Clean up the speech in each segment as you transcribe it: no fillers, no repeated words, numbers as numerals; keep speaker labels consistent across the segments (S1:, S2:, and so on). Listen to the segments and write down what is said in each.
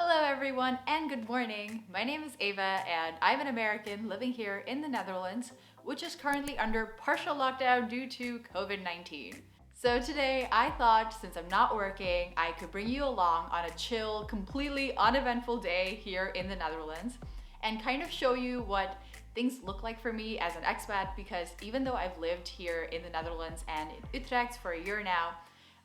S1: Hello everyone and good morning. My name is Ava and I'm an American living here in the Netherlands, which is currently under partial lockdown due to COVID-19. So today I thought since I'm not working, I could bring you along on a chill, completely uneventful day here in the Netherlands and kind of show you what things look like for me as an expat, because even though I've lived here in the Netherlands and in Utrecht for a year now,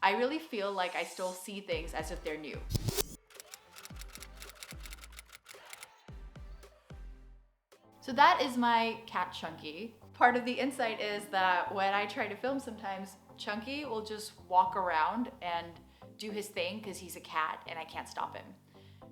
S1: I really feel like I still see things as if they're new. So that is my cat Chunky. Part of the insight is that when I try to film sometimes, Chunky will just walk around and do his thing because he's a cat and I can't stop him.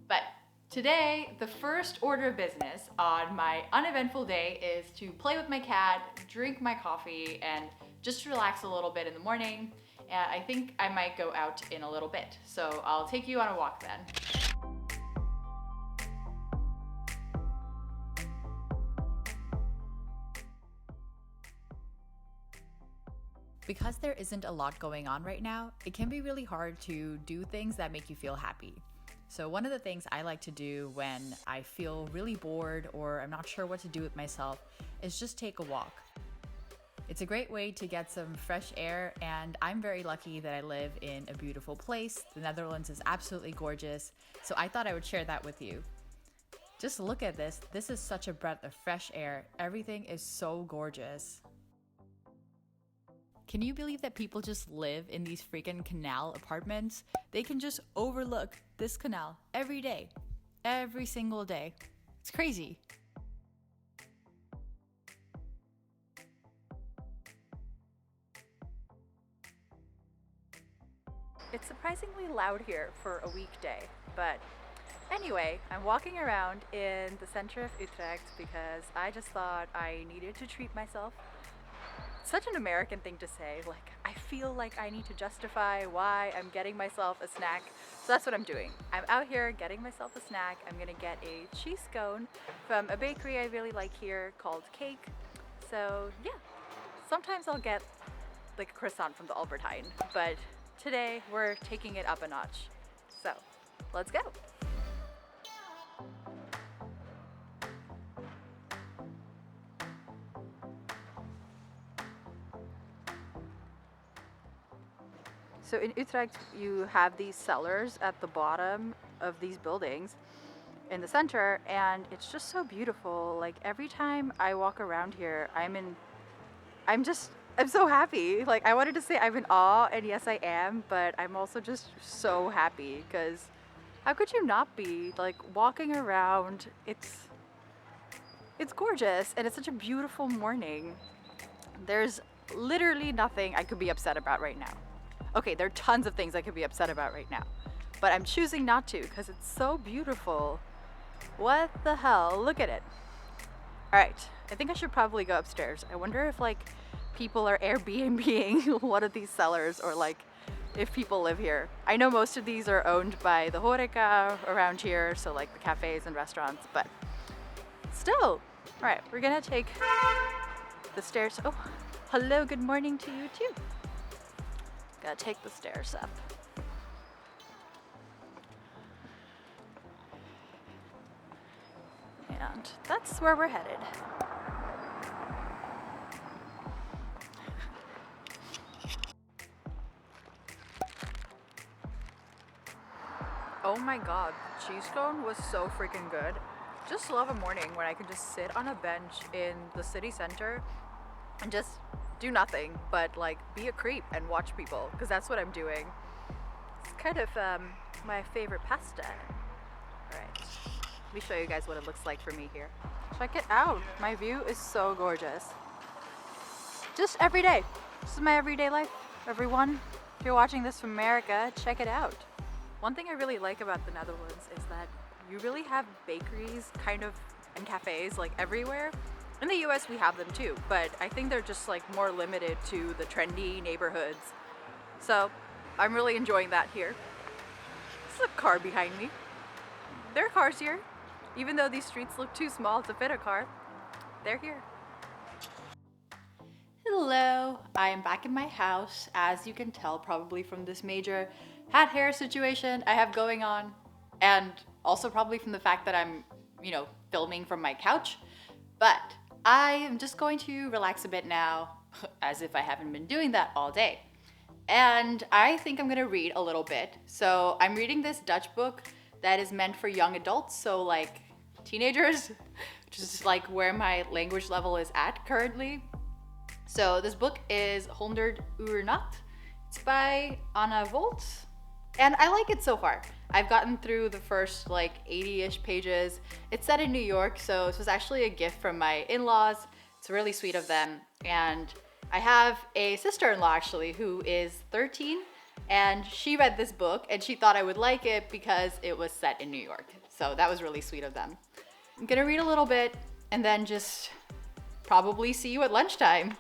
S1: But today, the first order of business on my uneventful day is to play with my cat, drink my coffee, and just relax a little bit in the morning. And I think I might go out in a little bit. So I'll take you on a walk then. Because there isn't a lot going on right now, it can be really hard to do things that make you feel happy. So one of the things I like to do when I feel really bored or I'm not sure what to do with myself is just take a walk. It's a great way to get some fresh air, and I'm very lucky that I live in a beautiful place. The Netherlands is absolutely gorgeous, so I thought I would share that with you. Just look at this. This is such a breath of fresh air. Everything is so gorgeous. Can you believe that people just live in these freaking canal apartments? They can just overlook this canal every day, every single day. It's crazy. It's surprisingly loud here for a weekday, but anyway, I'm walking around in the center of Utrecht because I just thought I needed to treat myself. Such an American thing to say, like I feel like I need to justify why I'm getting myself a snack. So that's what I'm doing. I'm out here getting myself a snack. I'm gonna get a cheese scone from a bakery I really like here called Cake. So yeah, sometimes I'll get like a croissant from the Albertine, but today we're taking it up a notch. So let's go. So in Utrecht, you have these cellars at the bottom of these buildings in the center, and it's just so beautiful. Like every time I walk around here, I'm so happy. Like I wanted to say I'm in awe, and yes I am, but I'm also just so happy because how could you not be? Like walking around, it's gorgeous and it's such a beautiful morning. There's literally nothing I could be upset about right now. Okay, there are tons of things I could be upset about right now, but I'm choosing not to because it's so beautiful. What the hell? Look at it. All right, I think I should probably go upstairs. I wonder if like people are Airbnb-ing one of these cellars, or like if people live here. I know most of these are owned by the horeca around here, so like the cafes and restaurants, but still. All right, we're gonna take the stairs. Oh, hello, good morning to you too. Gotta take the stairs up. And that's where we're headed. Oh my god, cheese cone was so freaking good. Just love a morning when I can just sit on a bench in the city center and just do nothing but like be a creep and watch people, because that's what I'm doing. It's kind of my favorite pasta. Alright, let me show you guys what it looks like for me here. Check it out. My view is so gorgeous. Just every day. This is my everyday life, everyone. If you're watching this from America, check it out. One thing I really like about the Netherlands is that you really have bakeries kind of and cafes like everywhere. In the US we have them too, but I think they're just like more limited to the trendy neighborhoods. So I'm really enjoying that here. There's a car behind me. There are cars here. Even though these streets look too small to fit a car, they're here. Hello, I am back in my house, as you can tell probably from this major hat hair situation I have going on. and also probably from the fact that I'm, filming from my couch. But I am just going to relax a bit now, as if I haven't been doing that all day. And I think I'm gonna read a little bit. So I'm reading this Dutch book that is meant for young adults, so like teenagers, which is like where my language level is at currently. So this book is 100 Uur Nacht. It's by Anna Volt, and I like it so far. I've gotten through the first like 80-ish pages. It's set in New York, so this was actually a gift from my in-laws. It's really sweet of them. And I have a sister-in-law actually who is 13, and she read this book and she thought I would like it because it was set in New York. So that was really sweet of them. I'm gonna read a little bit and then just probably see you at lunchtime.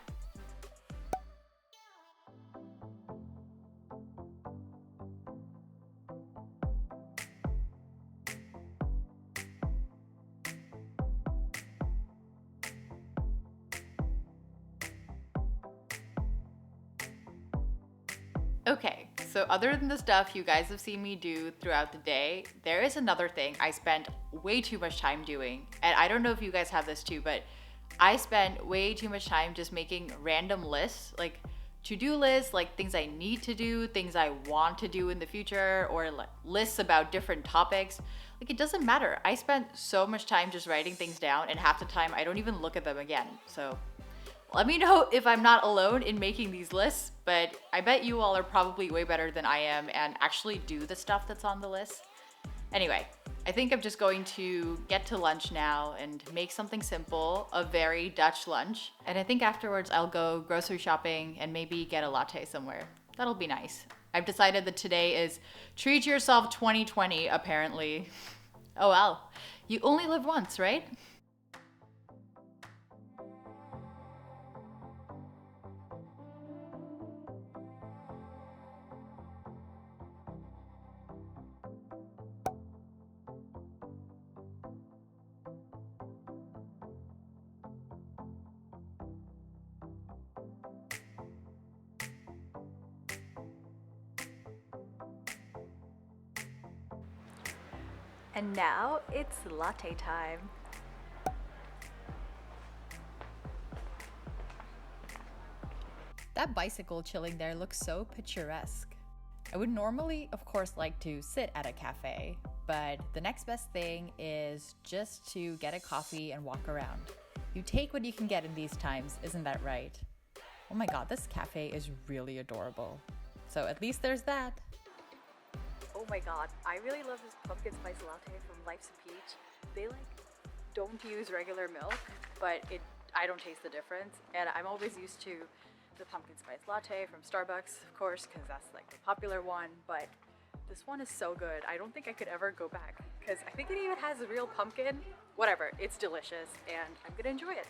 S1: Okay, so other than the stuff you guys have seen me do throughout the day, there is another thing I spent way too much time doing. And I don't know if you guys have this too, but I spent way too much time just making random lists, like to-do lists, like things I need to do, things I want to do in the future, or like lists about different topics. Like it doesn't matter. I spent so much time just writing things down, and half the time I don't even look at them again. So let me know if I'm not alone in making these lists, but I bet you all are probably way better than I am and actually do the stuff that's on the list. Anyway, I think I'm just going to get to lunch now and make something simple, a very Dutch lunch. And I think afterwards I'll go grocery shopping and maybe get a latte somewhere. That'll be nice. I've decided that today is Treat Yourself 2020, apparently. Oh well, you only live once, right? And now it's latte time. That bicycle chilling there looks so picturesque. I would normally, of course, like to sit at a cafe, but the next best thing is just to get a coffee and walk around. You take what you can get in these times, isn't that right? Oh my god, this cafe is really adorable. So at least there's that. Oh my god, I really love this pumpkin spice latte from Life's a Peach. They don't use regular milk, but I don't taste the difference. And I'm always used to the pumpkin spice latte from Starbucks, of course, because that's like the popular one, but this one is so good. I don't think I could ever go back because I think it even has a real pumpkin. Whatever, it's delicious and I'm gonna enjoy it.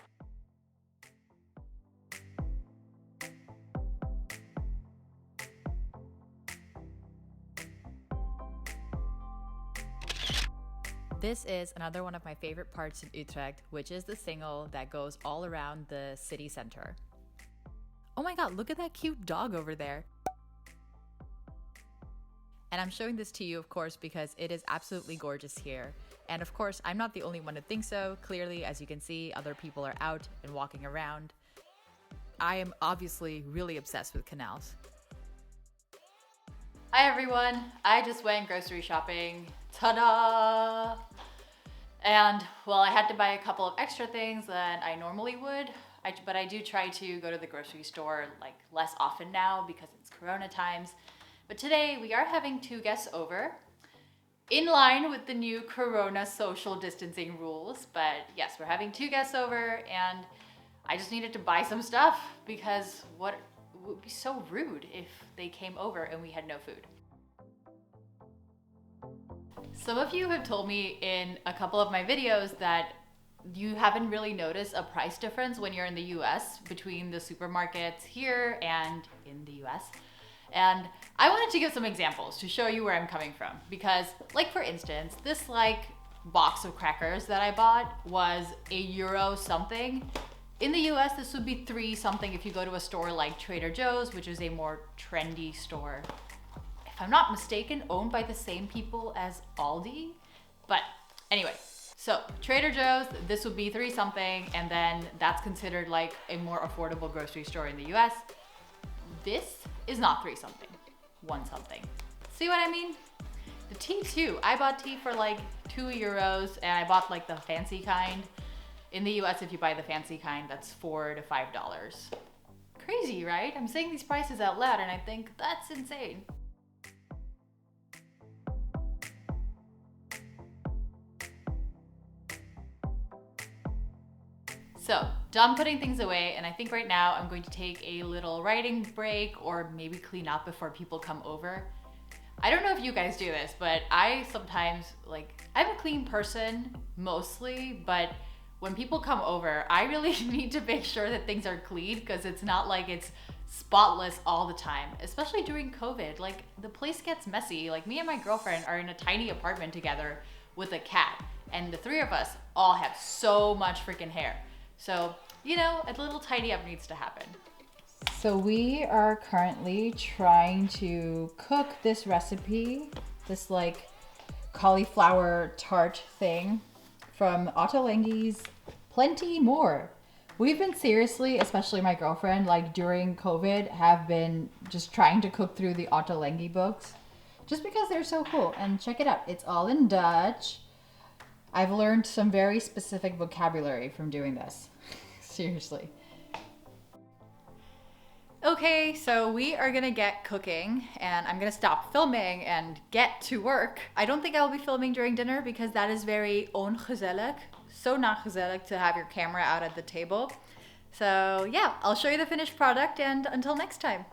S1: This is another one of my favorite parts in Utrecht, which is the single that goes all around the city center. Oh my god, look at that cute dog over there. And I'm showing this to you, of course, because it is absolutely gorgeous here. And of course, I'm not the only one to think so. Clearly, as you can see, other people are out and walking around. I am obviously really obsessed with canals. Hi everyone, I just went grocery shopping. Ta-da! And well, I had to buy a couple of extra things than I normally would, but I do try to go to the grocery store like less often now because it's Corona times. But today we are having 2 guests over in line with the new Corona social distancing rules. But yes, we're having 2 guests over and I just needed to buy some stuff because what would be so rude if they came over and we had no food. Some of you have told me in a couple of my videos that you haven't really noticed a price difference when you're in the US between the supermarkets here and in the US. And I wanted to give some examples to show you where I'm coming from. Because like for instance, this box of crackers that I bought was €1 something. In the US, this would be 3 something if you go to a store like Trader Joe's, which is a more trendy store. If
S2: I'm not mistaken, owned by the same people as Aldi. But anyway, so Trader Joe's, this would be 3 something, and then that's considered like a more affordable grocery store in the US. This is not 3 something, 1 something. See what I mean? The tea too. I bought tea for like €2, and I bought like the fancy kind. In the US, if you buy the fancy kind, that's $4 to $5. Crazy, right? I'm saying these prices out loud and I think that's insane. So, done putting things away, and I think right now I'm going to take a little writing break or maybe clean up before people come over. I don't know if you guys do this, but I sometimes, I'm a clean person mostly, but when people come over, I really need to make sure that things are clean because it's not like it's spotless all the time, especially during COVID. Like, the place gets messy. Like, me and my girlfriend are in a tiny apartment together with a cat, and the 3 of us all have so much freaking hair. So, you know, a little tidy up needs to happen.
S3: So we are currently trying to cook this recipe, this like cauliflower tart thing from Ottolenghi's Plenty More. We've been seriously, especially my girlfriend, like during COVID, have been just trying to cook through the Ottolenghi books just because they're so cool. And check it out, it's all in Dutch. I've learned some very specific vocabulary from doing this. Seriously.
S2: Okay, so we are gonna get cooking and I'm gonna stop filming and get to work. I don't think I'll be filming during dinner because that is very ongezellig. So not gezellig to have your camera out at the table. So yeah, I'll show you the finished product and until next time.